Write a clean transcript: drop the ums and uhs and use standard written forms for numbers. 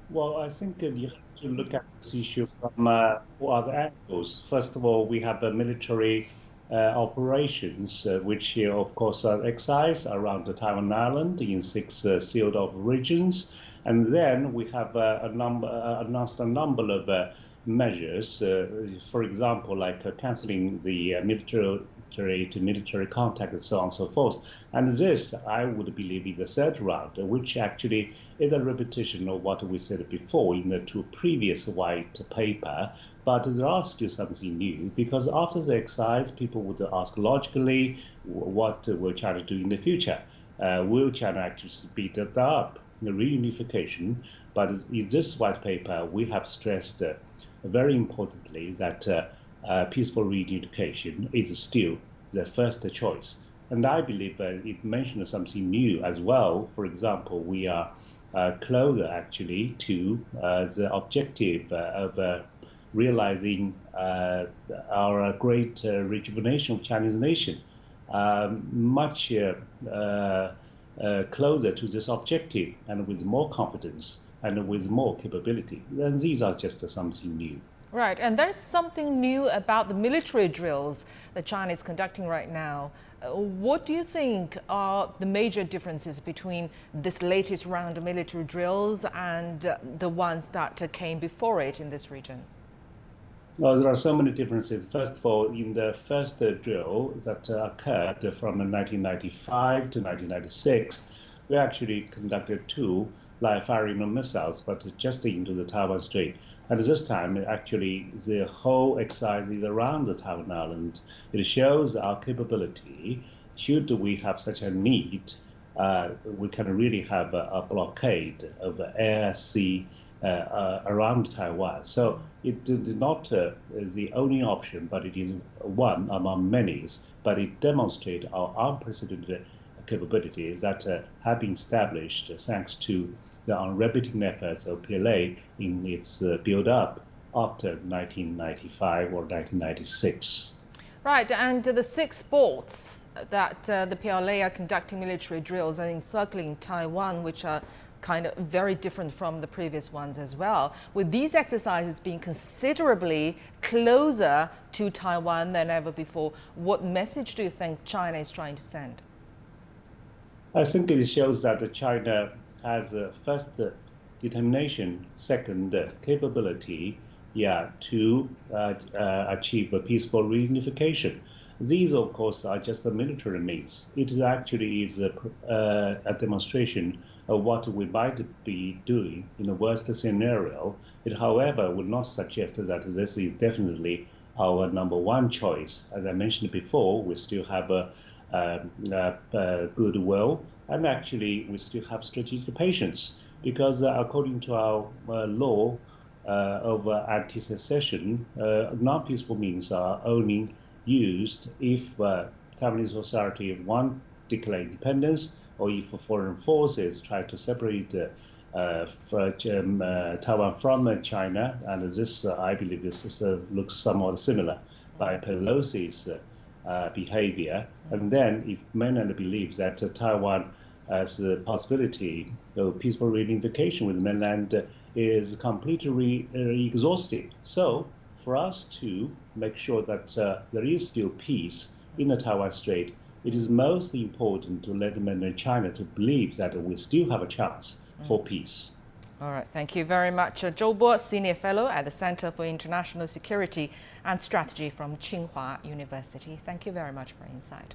Well, I think you have to look at this issue from four other angles. First of all, we have the military operations, which of course, are exercised around the Taiwan Island in six sealed off regions. And then we have announced a number of measures, for example, like canceling the military to military contact and so on and so forth. And this, I would believe, is the third round, which actually is a repetition of what we said before in the two previous white paper. But there are still something new because after the exercise, people would ask logically, what will China do in the future? Will China actually speed it up the reunification? But in this white paper, we have stressed very importantly that peaceful reunification is still the first choice. And I believe it mentioned something new as well. For example, we are closer actually to the objective of realizing our great rejuvenation of Chinese nation, much closer to this objective and with more confidence and with more capability. And these are just something new. Right, and there's something new about the military drills that China is conducting right now. What do you think are the major differences between this latest round of military drills and the ones that came before it in this region? Well, there are so many differences. First of all, in the first drill that occurred from 1995 to 1996, we actually conducted two live firing of missiles, but just into the Taiwan Strait. And this time, actually, the whole exercise is around the Taiwan Island. It shows our capability. Should we have such a need, we can really have a blockade of air, sea, around Taiwan. So it is not the only option, but it is one among many. But it demonstrates our unprecedented capabilities that have been established thanks to the unremitting efforts of PLA in its build-up after 1995 or 1996. Right, and the six ports that the PLA are conducting military drills and encircling Taiwan, which are kind of very different from the previous ones as well. With these exercises being considerably closer to Taiwan than ever before, what message do you think China is trying to send? I think it shows that China has first determination, second capability, yeah, to achieve a peaceful reunification. These, of course, are just the military means. It is actually a demonstration of what we might be doing in the worst scenario. It, however, would not suggest that this is definitely our number one choice. As I mentioned before, we still have goodwill, and actually we still have strategic patience because according to our law of anti-secession, non-peaceful means are only used if Taiwanese Authority want declare independence or if foreign forces try to separate Taiwan from China. And this, I believe, this looks somewhat similar by Pelosi's behavior. And then if mainland believes that Taiwan as a possibility of peaceful reunification with mainland is completely exhausted. So for us to make sure that there is still peace in the Taiwan Strait, it is most important to let mainland China to believe that we still have a chance for peace. All right, thank you very much. Zhou Bo, Senior Fellow at the Center for International Security and Strategy from Tsinghua University. Thank you very much for your insight.